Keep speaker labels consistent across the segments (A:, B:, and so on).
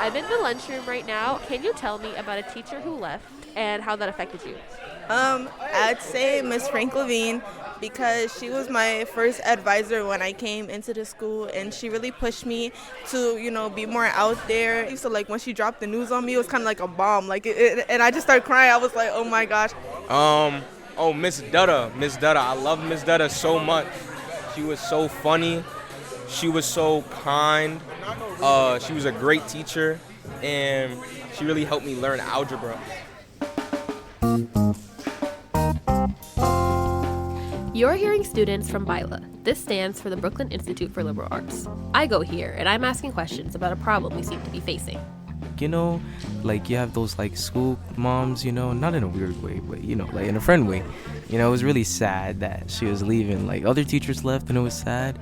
A: I'm in the lunchroom right now. Can you tell me about a teacher who left and how that affected you?
B: I'd say Miss Frank Levine because she was my first advisor when I came into the school, and she really pushed me to, be more out there. So like when she dropped the news on me, it was kind of like a bomb. And I just started crying. I was like, oh my gosh.
C: Miss Dutta. I love Miss Dutta so much. She was so funny. She was so kind. She was a great teacher, and she really helped me learn algebra.
A: You're hearing students from BILA. This stands for the Brooklyn Institute for Liberal Arts. I go here, and I'm asking questions about a problem we seem to be facing.
D: You have those, school moms, not in a weird way, but, in a friend way. It was really sad that she was leaving. Other teachers left, and it was sad.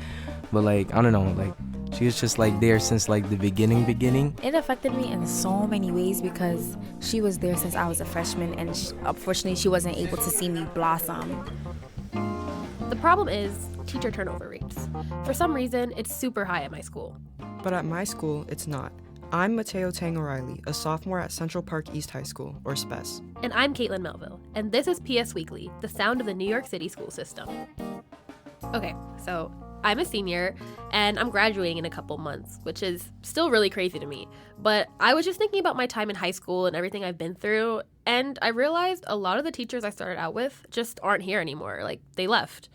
D: But, I don't know, she was just, there since, the beginning.
E: It affected me in so many ways because she was there since I was a freshman, and unfortunately, she wasn't able to see me blossom.
A: The problem is teacher turnover rates. For some reason, it's super high at my school.
F: But at my school, it's not. I'm Mateo Tang O'Reilly, a sophomore at Central Park East High School, or CPEHS.
A: And I'm Katelyn Melville, and this is PS Weekly, the sound of the New York City school system. Okay, so I'm a senior, and I'm graduating in a couple months, which is still really crazy to me. But I was just thinking about my time in high school and everything I've been through, and I realized a lot of the teachers I started out with just aren't here anymore. They left.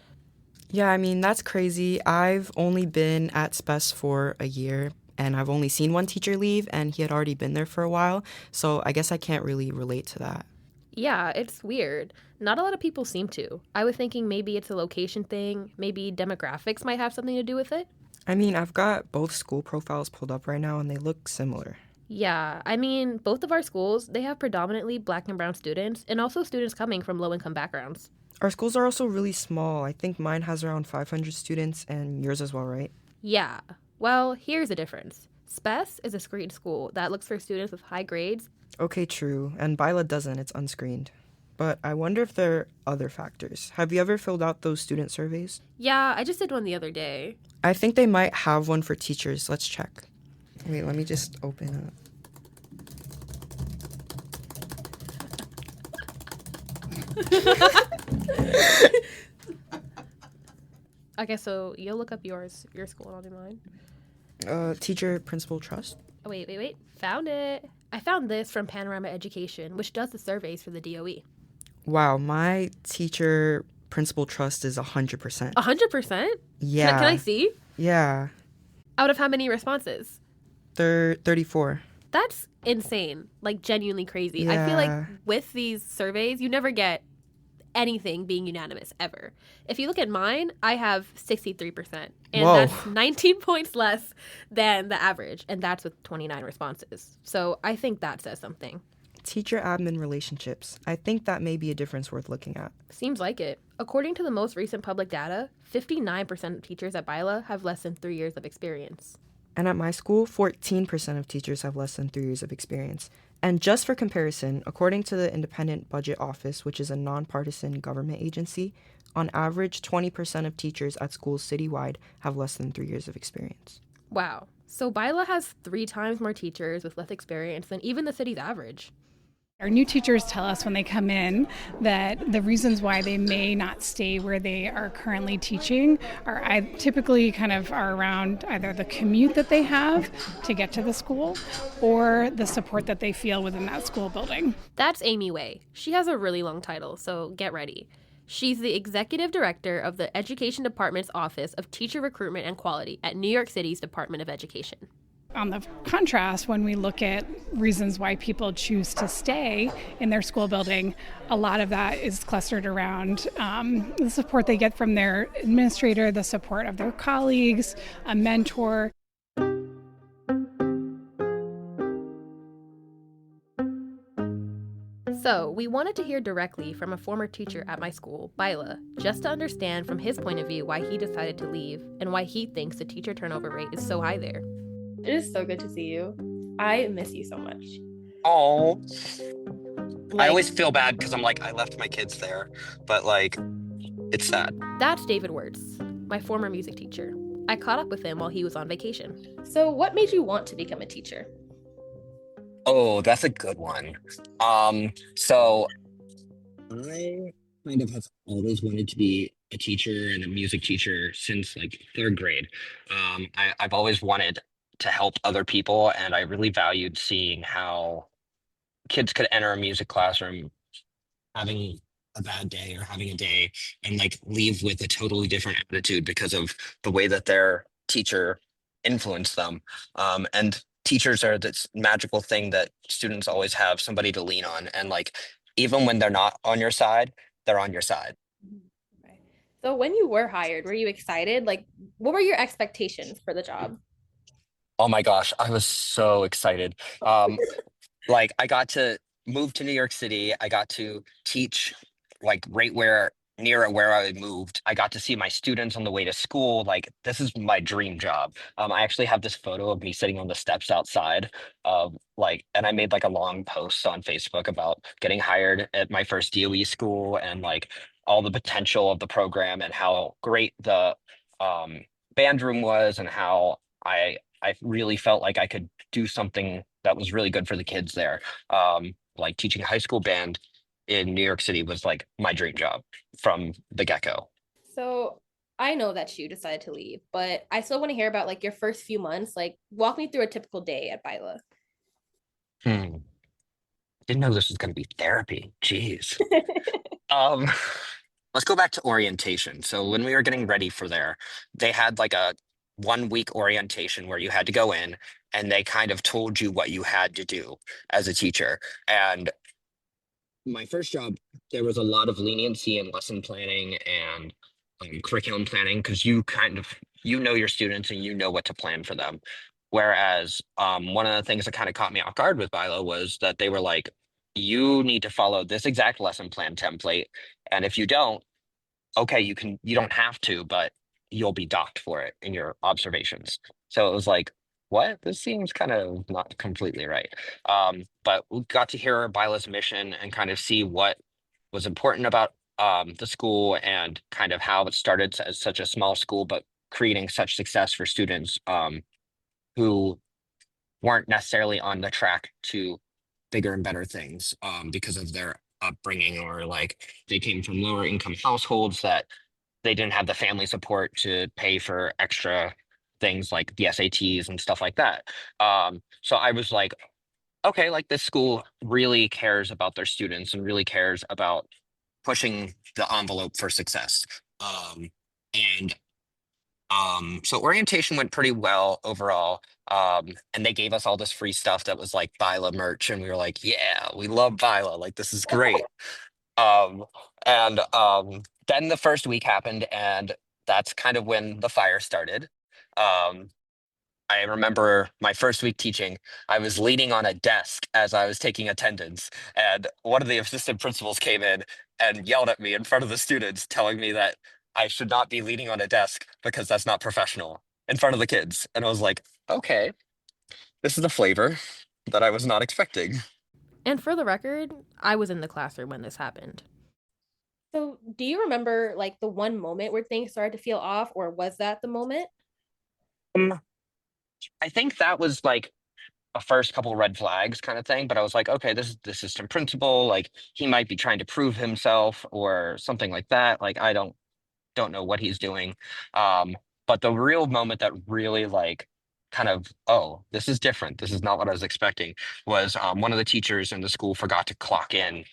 F: Yeah, that's crazy. I've only been at CPEHS for a year, and I've only seen one teacher leave, and he had already been there for a while, so I guess I can't really relate to that.
A: Yeah, it's weird. Not a lot of people seem to. I was thinking maybe it's a location thing, maybe demographics might have something to do with it.
F: I've got both school profiles pulled up right now, and they look similar.
A: Yeah, both of our schools, they have predominantly Black and brown students, and also students coming from low-income backgrounds.
F: Our schools are also really small. I think mine has around 500 students, and yours as well, right?
A: Yeah. Well, here's the difference. CPEHS is a screened school that looks for students with high grades.
F: Okay, true. And BILA doesn't. It's unscreened. But I wonder if there are other factors. Have you ever filled out those student surveys?
A: Yeah, I just did one the other day.
F: I think they might have one for teachers. Let's check. Wait, let me just open up.
A: Okay, so you'll look up your school and I'll do mine.
F: Teacher principal trust.
A: Oh, wait. Found it. I found this from Panorama Education, which does the surveys for the DOE.
F: Wow, my teacher principal trust is 100%.
A: 100%?
F: Yeah.
A: Can I see?
F: Yeah.
A: Out of how many responses?
F: 34.
A: That's insane. Genuinely crazy.
F: Yeah.
A: I feel like with these surveys, you never get anything being unanimous ever. If you look at mine, I have 63%. And
F: Whoa.
A: That's 19 points less than the average. And that's with 29 responses. So I think that says something.
F: Teacher-admin relationships. I think that may be a difference worth looking at.
A: Seems like it. According to the most recent public data, 59% of teachers at BILA have less than 3 years of experience.
F: And at my school, 14% of teachers have less than 3 years of experience. And just for comparison, according to the Independent Budget Office, which is a nonpartisan government agency, on average, 20% of teachers at schools citywide have less than 3 years of experience.
A: Wow. So BILA has 3 times more teachers with less experience than even the city's average.
G: Our new teachers tell us when they come in that the reasons why they may not stay where they are currently teaching are typically are around either the commute that they have to get to the school or the support that they feel within that school building.
A: That's Amy Way. She has a really long title, so get ready. She's the executive director of the Education Department's Office of Teacher Recruitment and Quality at New York City's Department of Education.
G: On the contrast, when we look at reasons why people choose to stay in their school building, a lot of that is clustered around the support they get from their administrator, the support of their colleagues, a mentor.
A: So we wanted to hear directly from a former teacher at my school, BILA, just to understand from his point of view why he decided to leave and why he thinks the teacher turnover rate is so high there.
H: It is so good to see you. I miss you so much.
I: Oh, I always feel bad because I left my kids there, but it's sad.
A: That's David Wertz, my former music teacher. I caught up with him while he was on vacation.
H: So what made you want to become a teacher?
I: Oh, that's a good one. So I kind of have always wanted to be a teacher and a music teacher since like third grade. I've always wanted to help other people, and I really valued seeing how kids could enter a music classroom having a bad day or having a day and like leave with a totally different attitude because of the way that their teacher influenced them. And teachers are this magical thing that students always have somebody to lean on. And like, even when they're not on your side, they're on your side.
H: Okay. So when you were hired, were you excited? Like, what were your expectations for the job?
I: Oh my gosh, I was so excited. Um, like I got to move to New York City. I got to teach like right where near where I moved. I got to see my students on the way to school. Like this is my dream job. I actually have this photo of me sitting on the steps outside of like, and I made like a long post on Facebook about getting hired at my first DOE school and like all the potential of the program and how great the um, band room was and how I really felt like I could do something that was really good for the kids there. Like teaching high school band in New York City was like my dream job from the get-go.
H: So I know that you decided to leave, but I still want to hear about like your first few months. Like, walk me through a typical day at BILA.
I: Hmm. Didn't know this was going to be therapy. Jeez. Um, let's go back to orientation. So when we were getting ready for there, they had like a 1 week orientation where you had to go in and they kind of told you what you had to do as a teacher. And my first job, there was a lot of leniency in lesson planning and curriculum planning because you kind of you know your students and you know what to plan for them. Whereas one of the things that kind of caught me off guard with Bilo was that they were like, you need to follow this exact lesson plan template, and if you don't, okay, you don't have to, but you'll be docked for it in your observations. So it was like, what? This seems kind of not completely right. But we got to hear Bila's mission and kind of see what was important about the school and kind of how it started as such a small school, but creating such success for students who weren't necessarily on the track to bigger and better things because of their upbringing or like they came from lower income households that they didn't have the family support to pay for extra things like the SATs and stuff like that. So I was like, okay, like this school really cares about their students and really cares about pushing the envelope for success. And so orientation went pretty well overall. And they gave us all this free stuff that was like Bila merch, and we were like, yeah, we love Bila. Like this is great. Um, and then the first week happened, and that's kind of when the fire started. Um, I remember my first week teaching, I was leaning on a desk as I was taking attendance, and one of the assistant principals came in and yelled at me in front of the students, telling me that I should not be leaning on a desk because that's not professional in front of the kids. And I was like, okay, this is a flavor that I was not expecting.
A: And for the record, I was in the classroom when this happened.
H: So, do you remember like the one moment where things started to feel off, or was that the moment?
I: Um, I think that was like a first couple red flags kind of thing, but I was like, okay, this is the assistant principal. Like he might be trying to prove himself or something like that. Like I don't know what he's doing. Um, but the real moment that really like kind of, oh, this is different. This is not what I was expecting was one of the teachers in the school forgot to clock in.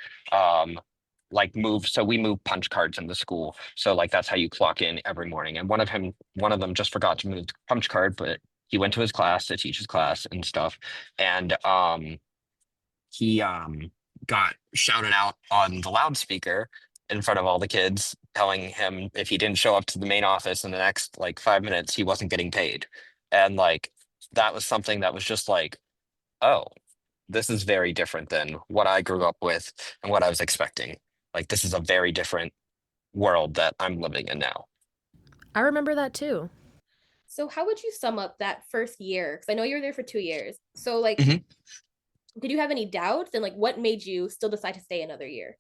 I: Like move, so we move punch cards in the school. So like that's how you clock in every morning. And one of them just forgot to move the punch card, but he went to his class to teach his class and stuff. And he got shouted out on the loudspeaker in front of all the kids, telling him if he didn't show up to the main office in the next like 5 minutes, he wasn't getting paid. And like that was something that was just like, oh, this is very different than what I grew up with and what I was expecting. Like this is a very different world that I'm living in now.
A: I remember that too.
H: So, how would you sum up that first year? Because I know you were there for 2 years. So, like,
I: Mhm.
H: did you have any doubts? And like, what made you still decide to stay another year?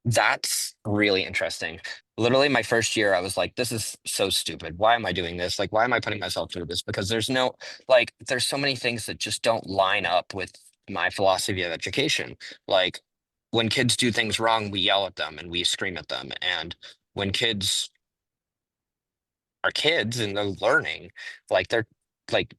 I: That's really interesting. Literally, my first year, I was like, this is so stupid. Why am I doing this? Like, why am I putting myself through this? Because there's no, like, there's so many things that just don't line up with my philosophy of education. Like when kids do things wrong, we yell at them and we scream at them. And when kids are kids and they're learning, like they're like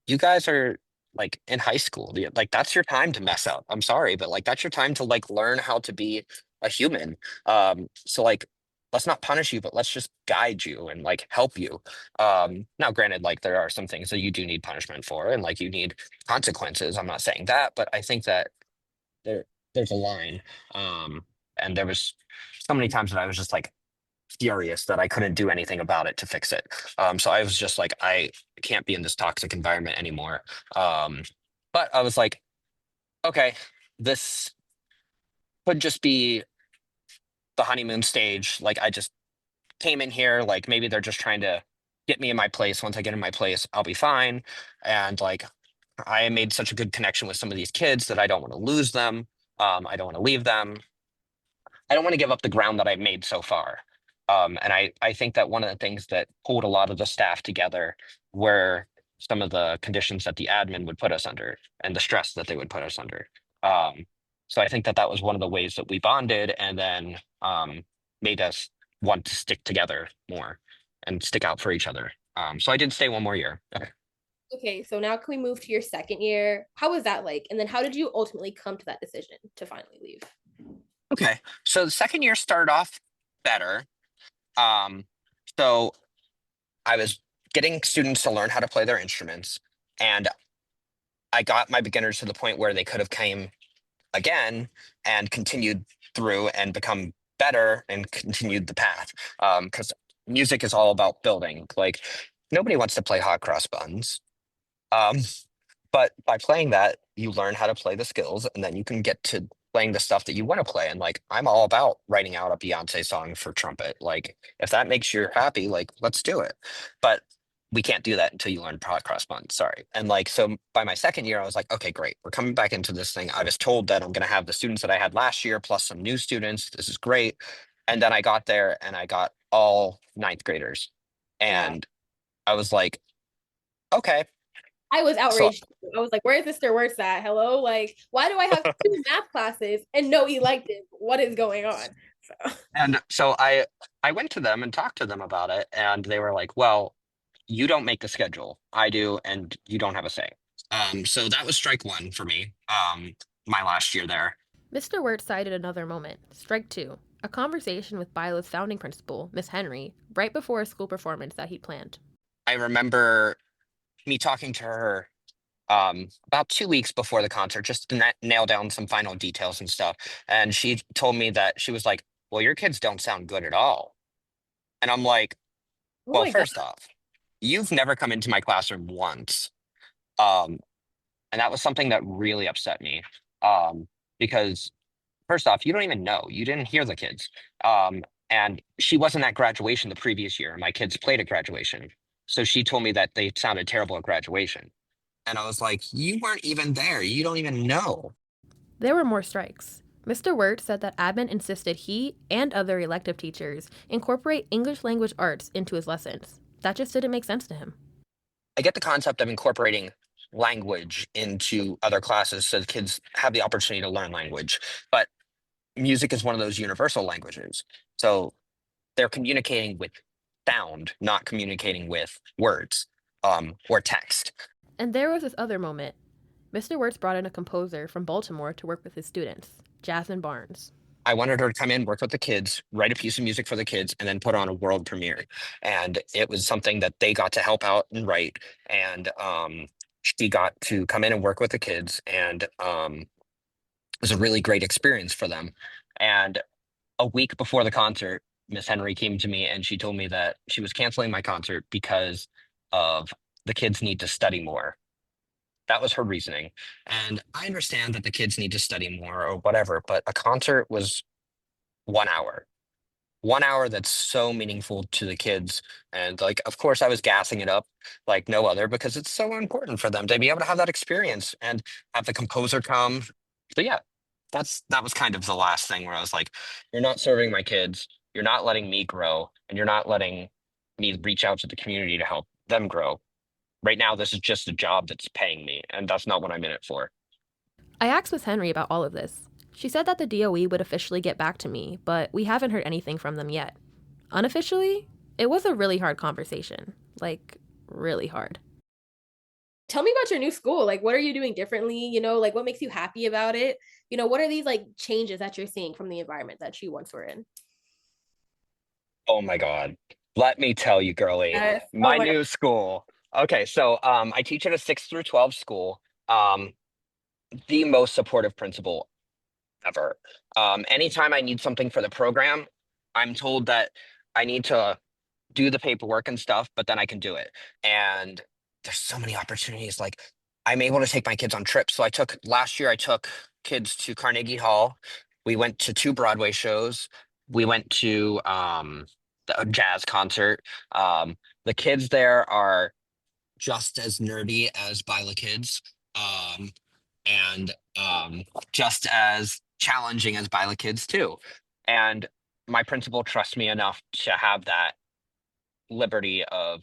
I: you guys are like in high school. Like that's your time to mess up. I'm sorry, but like that's your time to like learn how to be a human. So like let's not punish you, but let's just guide you and like help you. Now granted, like there are some things that you do need punishment for and like you need consequences. I'm not saying that, but I think that there there's a line. And there was so many times that I was just like furious that I couldn't do anything about it to fix it. So I was just like, I can't be in this toxic environment anymore. But I was like, okay, this could just be the honeymoon stage. Like I just came in here, like maybe they're just trying to get me in my place. Once I get in my place, I'll be fine. And like I made such a good connection with some of these kids that I don't want to lose them. I don't want to leave them. I don't want to give up the ground that I've made so far. And I think that one of the things that pulled a lot of the staff together were some of the conditions that the admin would put us under and the stress that they would put us under. So I think that that was one of the ways that we bonded and then made us want to stick together more and stick out for each other. So I did stay one more year. Okay.
H: Okay, so now can we move to your second year? How was that like? And then how did you ultimately come to that decision to finally leave?
I: Okay. So the second year started off better. Um, so I was getting students to learn how to play their instruments, and I got my beginners to the point where they could have came again and continued through and become better and continued the path. Because music is all about building. Like nobody wants to play hot cross buns. Um, but by playing that, you learn how to play the skills, and then you can get to playing the stuff that you want to play. And like, I'm all about writing out a Beyonce song for trumpet. Like, if that makes you happy, like, let's do it. But we can't do that until you learn prog cross buns. Sorry. And like, so by my second year, I was like, okay, great. We're coming back into this thing. I was told that I'm going to have the students that I had last year plus some new students. This is great. And then I got there and I got all ninth graders. And I was like, okay.
H: I was
I: So
H: outraged. I was like, where's Mr. Wertz at? Hello? Like, why do I have two math classes and no elective? What is going on? So
I: and so I went to them and talked to them about it, and they were like, "Well, you don't make the schedule. I do, and you don't have a say." So that was strike one for me. My last year there.
A: Mr. Wertz cited another moment, strike two, a conversation with BILA's founding principal, Miss Henry, right before a school performance that he planned.
I: I remember me talking to her about 2 weeks before the concert, just to nail down some final details and stuff. And she told me that she was like, "Well, your kids don't sound good at all." And I'm like,
H: oh
I: "Well,
H: my God.
I: first off, you've never come into my classroom once." Um, and that was something that really upset me. Because first off, you don't even know. You didn't hear the kids. And she wasn't at graduation the previous year. My kids played at graduation. So she told me that they sounded terrible at graduation. And I was like, you weren't even there. You don't even know.
A: There were more strikes. Mr. Wertz said that admin insisted he and other elective teachers incorporate English language arts into his lessons. That just didn't make sense to him.
I: I get the concept of incorporating language into other classes so the kids have the opportunity to learn language. But music is one of those universal languages. So they're communicating with sound, not communicating with words or text.
A: And there was this other moment. Mr. Wertz brought in a composer from Baltimore to work with his students, Jasmine Barnes.
I: I wanted her to come in, work with the kids, write a piece of music for the kids, and then put on a world premiere. And it was something that they got to help out and write. And she got to come in and work with the kids. And it was a really great experience for them. And a week before the concert, Miss Henry came to me and she told me that she was canceling my concert because of the kids need to study more. That was her reasoning. And I understand that the kids need to study more or whatever, but a concert was 1 hour. 1 hour that's so meaningful to the kids. And like, of course, I was gassing it up like no other because it's so important for them to be able to have that experience and have the composer come. So yeah, that was kind of the last thing where I was like, you're not serving my kids, you're not letting me grow, and you're not letting me reach out to the community to help them grow. Right now, this is just a job that's paying me, and that's not what I'm in it for.
A: I asked Miss Henry about all of this. She said that the DOE would officially get back to me, but we haven't heard anything from them yet. Unofficially, it was a really hard conversation. Like, really hard.
H: Tell me about your new school. Like, what are you doing differently? You know, like, what makes you happy about it? You know, what are these, like, changes that you're seeing from the environment that you once were in?
I: Oh my God. Let me tell you, girly,
H: Yes. Oh
I: my
H: my God.
I: new school. Okay, so I teach at a 6 through 12 school. The most supportive principal ever. Anytime I need something for the program, I'm told that I need to do the paperwork and stuff, but then I can do it. And there's so many opportunities. Like, I'm able to take my kids on trips. So last year I took kids to Carnegie Hall. We went to 2 Broadway shows. We went to a jazz concert. The kids there are just as nerdy as BILA kids. And just as challenging as BILA kids too. And my principal trusts me enough to have that liberty of,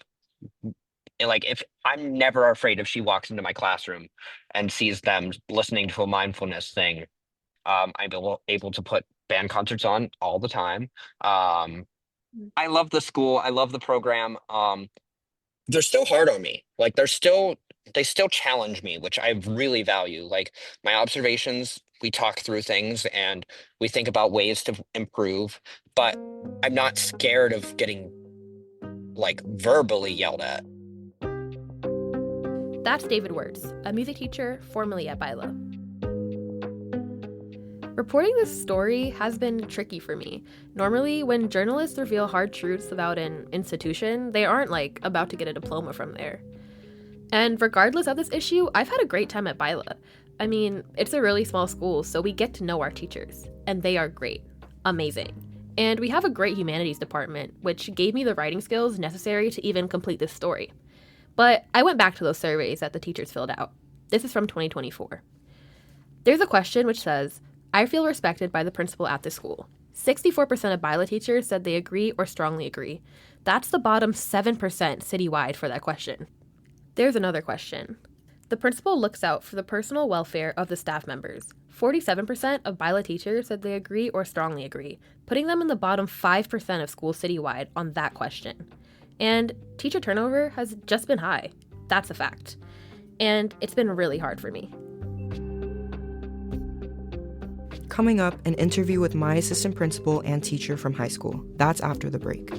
I: like, if I'm never afraid if she walks into my classroom and sees them listening to a mindfulness thing. I'm able to put band concerts on all the time. I love the school. I love the program. They're still hard on me. Like, they still challenge me, which I really value. Like, my observations, we talk through things and we think about ways to improve, but I'm not scared of getting, like, verbally yelled at.
A: That's David Wertz, a music teacher formerly at BILA. Reporting this story has been tricky for me. Normally, when journalists reveal hard truths about an institution, they aren't, like, about to get a diploma from there. And regardless of this issue, I've had a great time at BILA. I mean, it's a really small school, so we get to know our teachers. And they are great. Amazing. And we have a great humanities department, which gave me the writing skills necessary to even complete this story. But I went back to those surveys that the teachers filled out. This is from 2024. There's a question which says, I feel respected by the principal at this school. 64% of BILA teachers said they agree or strongly agree. That's the bottom 7% citywide for that question. There's another question. The principal looks out for the personal welfare of the staff members. 47% of BILA teachers said they agree or strongly agree, putting them in the bottom 5% of schools citywide on that question. And teacher turnover has just been high. That's a fact. And it's been really hard for me.
F: Coming up, an interview with my assistant principal and teacher from high school. That's after the break.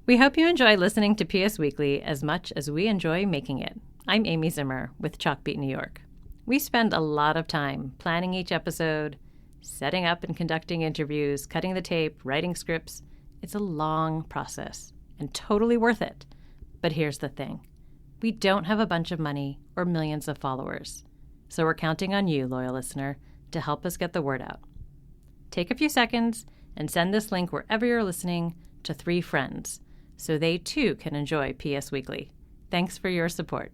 J: We hope you enjoy listening to PS Weekly as much as we enjoy making it. I'm Amy Zimmer with Chalkbeat New York. We spend a lot of time planning each episode, setting up and conducting interviews, cutting the tape, writing scripts. It's a long process and totally worth it. But here's the thing. We don't have a bunch of money or millions of followers. So we're counting on you, loyal listener, to help us get the word out. Take a few seconds and send this link wherever you're listening to 3 friends so they too can enjoy PS Weekly. Thanks for your support.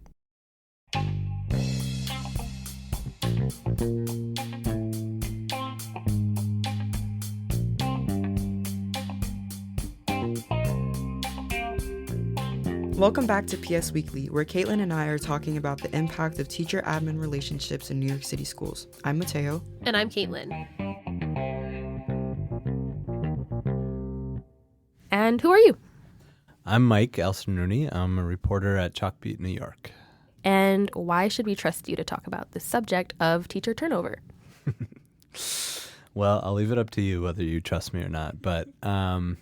F: Welcome back to PS Weekly, where Katelyn and I are talking about the impact of teacher-admin relationships in New York City schools. I'm Mateo.
A: And I'm Katelyn. And who are you?
K: I'm Mike Elson-Rooney. I'm a reporter at Chalkbeat New York.
A: And why should we trust you to talk about the subject of teacher turnover?
K: Well, I'll leave it up to you whether you trust me or not. But I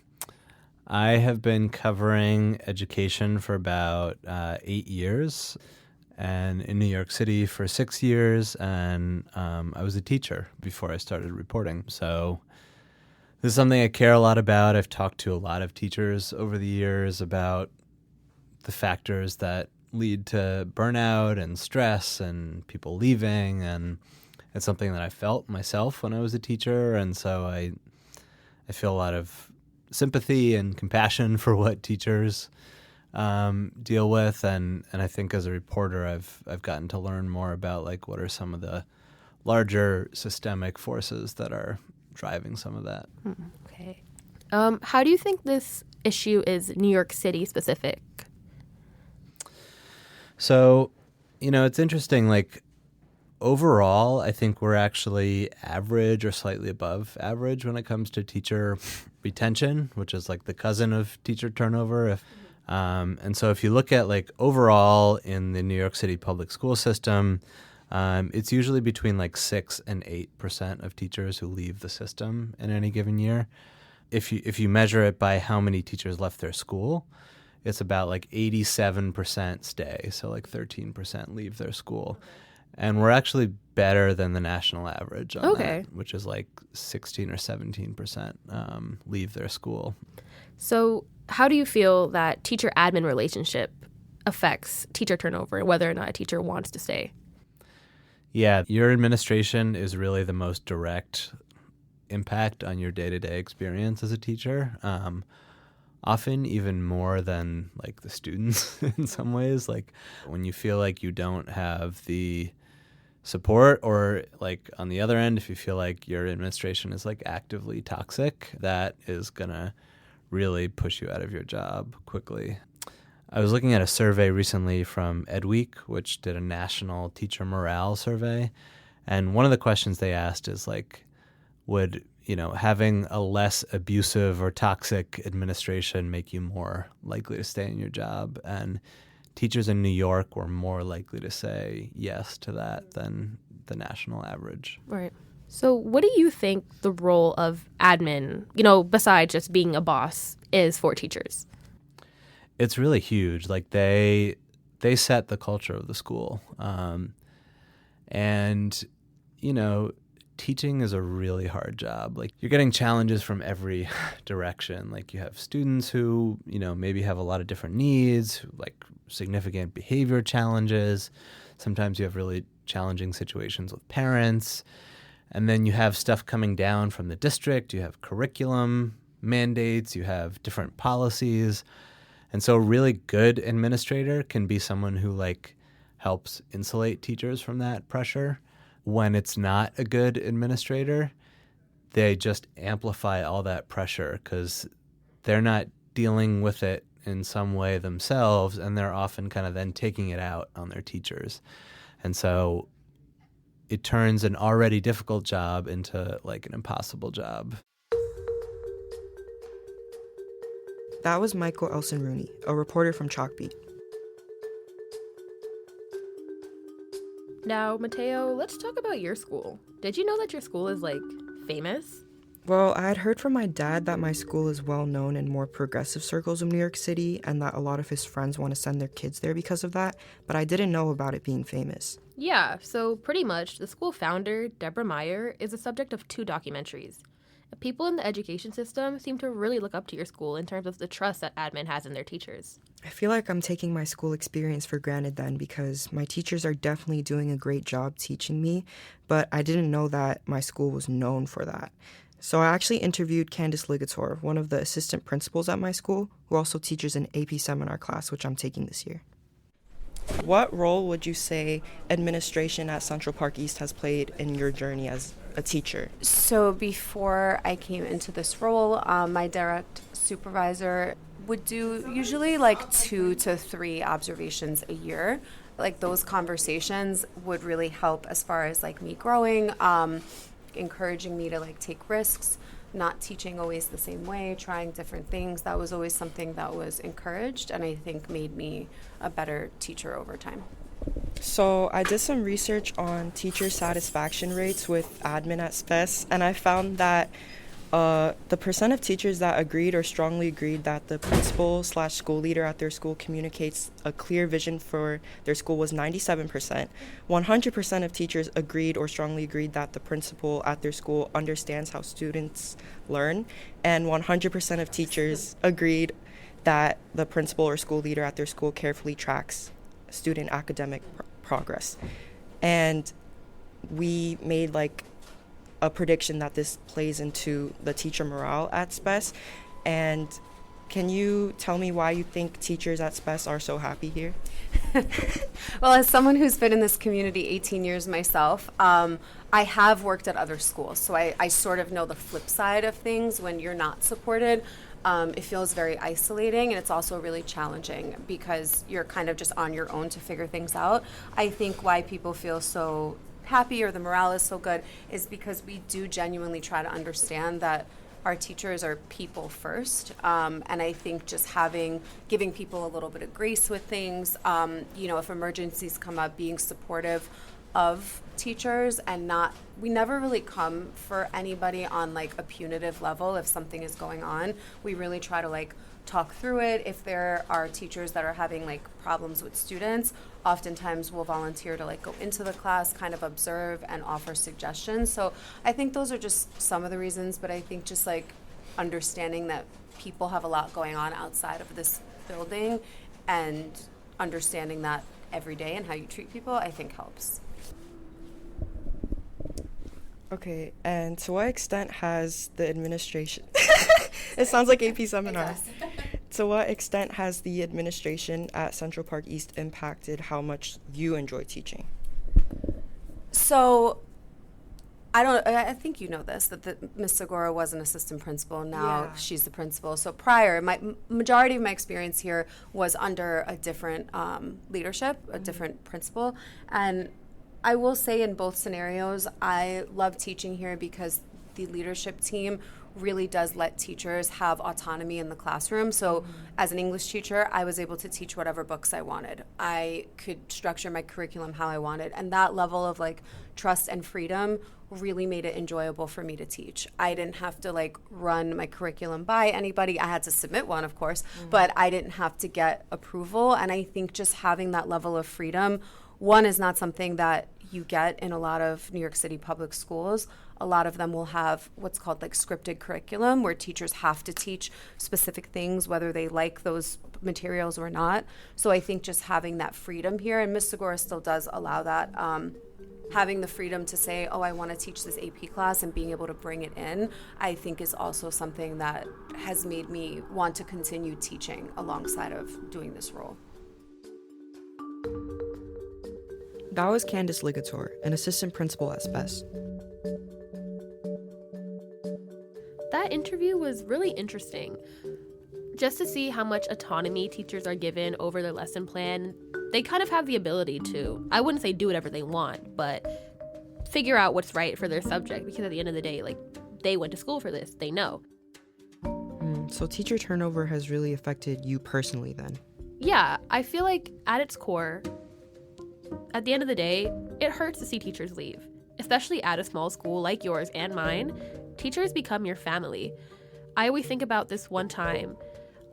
K: have been covering education for about 8 years, and in New York City for 6 years. And I was a teacher before I started reporting. So this is something I care a lot about. I've talked to a lot of teachers over the years about the factors that lead to burnout and stress and people leaving, and it's something that I felt myself when I was a teacher, and so I feel a lot of sympathy and compassion for what teachers deal with, and I think as a reporter I've gotten to learn more about, like, what are some of the larger systemic forces that are driving some of that.
A: Okay. How do you think this issue is New York City specific?
K: So, it's interesting, like, overall, I think we're actually average or slightly above average when it comes to teacher retention, which is like the cousin of teacher turnover. And so if you look at like overall in the New York City public school system, it's usually between like 6 and 8% of teachers who leave the system in any given year. If you measure it by how many teachers left their school, it's about like 87% stay, so like 13% leave their school. And we're actually better than the national average on that, which is like 16 or 17% leave their school.
A: So how do you feel that teacher-admin relationship affects teacher turnover and whether or not a teacher wants to stay?
K: Yeah, your administration is really the most direct impact on your day-to-day experience as a teacher. Often even more than like the students in some ways. Like when you feel like you don't have the support, or like on the other end, if you feel like your administration is like actively toxic, that is gonna really push you out of your job quickly. I was looking at a survey recently from EdWeek, which did a national teacher morale survey. And one of the questions they asked is like, would having a less abusive or toxic administration make you more likely to stay in your job? And teachers in New York were more likely to say yes to that than the national average.
A: Right. So what do you think the role of admin, besides just being a boss, is for teachers?
K: It's really huge. Like they set the culture of the school. And teaching is a really hard job. Like you're getting challenges from every direction. Like you have students who, maybe have a lot of different needs, like significant behavior challenges. Sometimes you have really challenging situations with parents. And then you have stuff coming down from the district. You have curriculum mandates. You have different policies. And so a really good administrator can be someone who like helps insulate teachers from that pressure. When it's not a good administrator, they just amplify all that pressure because they're not dealing with it in some way themselves, and they're often kind of then taking it out on their teachers. And so it turns an already difficult job into like an impossible job.
F: That was Michael Elson-Rooney, a reporter from Chalkbeat.
A: Now, Mateo, let's talk about your school. Did you know that your school is, famous?
F: Well, I had heard from my dad that my school is well known in more progressive circles of New York City and that a lot of his friends want to send their kids there because of that, but I didn't know about it being famous.
A: Yeah, so pretty much, the school founder, Deborah Meyer, is the subject of 2 documentaries. People in the education system seem to really look up to your school in terms of the trust that admin has in their teachers.
F: I feel like I'm taking my school experience for granted then because my teachers are definitely doing a great job teaching me, but I didn't know that my school was known for that. So I actually interviewed Candice Ligator, one of the assistant principals at my school, who also teaches an AP seminar class, which I'm taking this year. What role would you say administration at Central Park East has played in your journey as a teacher?
L: So before I came into this role, my direct supervisor would do usually 2 to 3 observations a year. Like those conversations would really help as far as me growing, encouraging me to take risks, not teaching always the same way, trying different things. That was always something that was encouraged and I think made me a better teacher over time.
F: So I did some research on teacher satisfaction rates with admin at CPEHS, and I found that the percent of teachers that agreed or strongly agreed that the principal/school leader at their school communicates a clear vision for their school was 97%. 100% of teachers agreed or strongly agreed that the principal at their school understands how students learn, and 100% of teachers agreed that the principal or school leader at their school carefully tracks student academic progress. And we made a prediction that this plays into the teacher morale at CPEHS, and Can you tell me why you think teachers at CPEHS are so happy here?
L: Well, as someone who's been in this community 18 years myself, I have worked at other schools, so I sort of know the flip side of things. When you're not supported, it feels very isolating, and it's also really challenging because you're kind of just on your own to figure things out. I think why people feel so happy or the morale is so good is because we do genuinely try to understand that our teachers are people first, and I think just giving people a little bit of grace with things, if emergencies come up, being supportive of teachers, and we never really come for anybody on like a punitive level if something is going on. We really try to like talk through it. If there are teachers that are having like problems with students, oftentimes we'll volunteer to like go into the class, kind of observe and offer suggestions. So I think those are just some of the reasons, but I think just like understanding that people have a lot going on outside of this building and understanding that every day and how you treat people, I think helps.
F: Okay, and to what extent has the administration... It sounds like AP seminar. To what extent has the administration at Central Park East impacted how much you enjoy teaching?
L: So, I think you know this, that Ms. Segura was an assistant principal. Now she's the principal. So prior, my majority of my experience here was under a different leadership, a different principal. And I will say in both scenarios, I love teaching here because the leadership team really does let teachers have autonomy in the classroom. So as an English teacher, I was able to teach whatever books I wanted. I could structure my curriculum how I wanted. And that level of like trust and freedom really made it enjoyable for me to teach. I didn't have to like run my curriculum by anybody. I had to submit one, of course, but I didn't have to get approval. And I think just having that level of freedom, one, is not something that you get in a lot of New York City public schools. A lot of them will have what's called like scripted curriculum, where teachers have to teach specific things, whether they like those materials or not. So I think just having that freedom here, and Ms. Segura still does allow that, having the freedom to say, oh, I want to teach this AP class, and being able to bring it in, I think is also something that has made me want to continue teaching alongside of doing this role.
F: That was Candice Ligator, an assistant principal at CPEHS.
A: That interview was really interesting. Just to see how much autonomy teachers are given over their lesson plan, they kind of have the ability to, I wouldn't say do whatever they want, but figure out what's right for their subject, because at the end of the day, like, they went to school for this, they know.
F: So teacher turnover has really affected you personally then?
A: Yeah, I feel like at its core, at the end of the day, it hurts to see teachers leave, especially at a small school like yours and mine. Teachers become your family. I always think about this one time.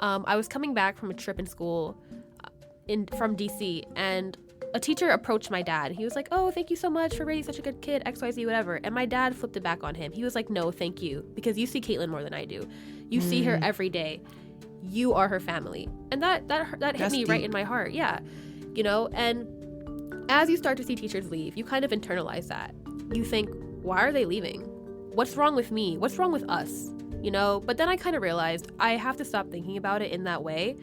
A: I was coming back from a trip in school from DC, and a teacher approached my dad. He was like, oh, thank you so much for raising such a good kid, XYZ, whatever. And my dad flipped it back on him. He was like, no, thank you, because you see Katelyn more than I do. You see her every day. You are her family. And that hit me right in my heart. Yeah. And as you start to see teachers leave, you kind of internalize that. You think, why are they leaving? What's wrong with me? What's wrong with us? But then I kind of realized I have to stop thinking about it in that way.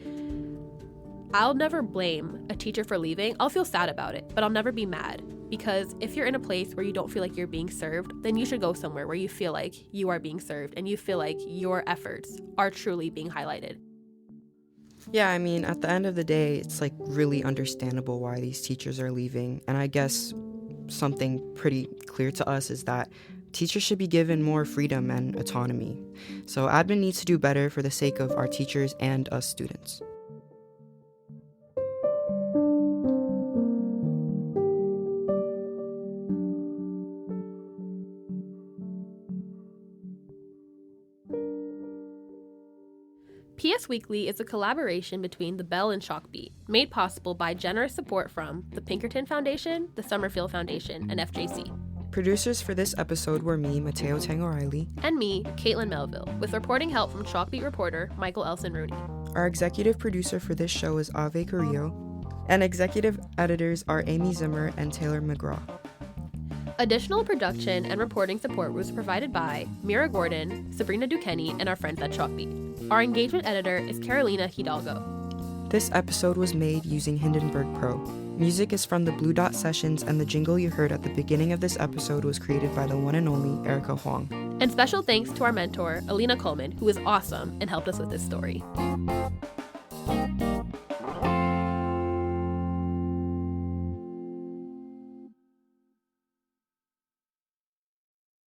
A: I'll never blame a teacher for leaving. I'll feel sad about it, but I'll never be mad, because if you're in a place where you don't feel like you're being served, then you should go somewhere where you feel like you are being served and you feel like your efforts are truly being highlighted.
F: Yeah, I mean, at the end of the day, it's like really understandable why these teachers are leaving. And I guess something pretty clear to us is that teachers should be given more freedom and autonomy. So admin needs to do better for the sake of our teachers and us students.
A: PS Weekly is a collaboration between the Bell and Chalkbeat, made possible by generous support from the Pinkerton Foundation, the Summerfield Foundation, and FJC.
F: Producers for this episode were me, Mateo Tang O'Reilly,
A: and me, Katelyn Melville, with reporting help from Chalkbeat reporter Michael Elson Rooney.
F: Our executive producer for this show is Ave Carrillo, and executive editors are Amy Zimmer and Taylor McGraw.
A: Additional production and reporting support was provided by Mira Gordon, Sabrina Duquesne, and our friends at Chalkbeat. Our engagement editor is Carolina Hidalgo.
F: This episode was made using Hindenburg Pro. Music is from the Blue Dot Sessions, and the jingle you heard at the beginning of this episode was created by the one and only Erica Huang.
A: And special thanks to our mentor, Alina Coleman, who was awesome and helped us with this story.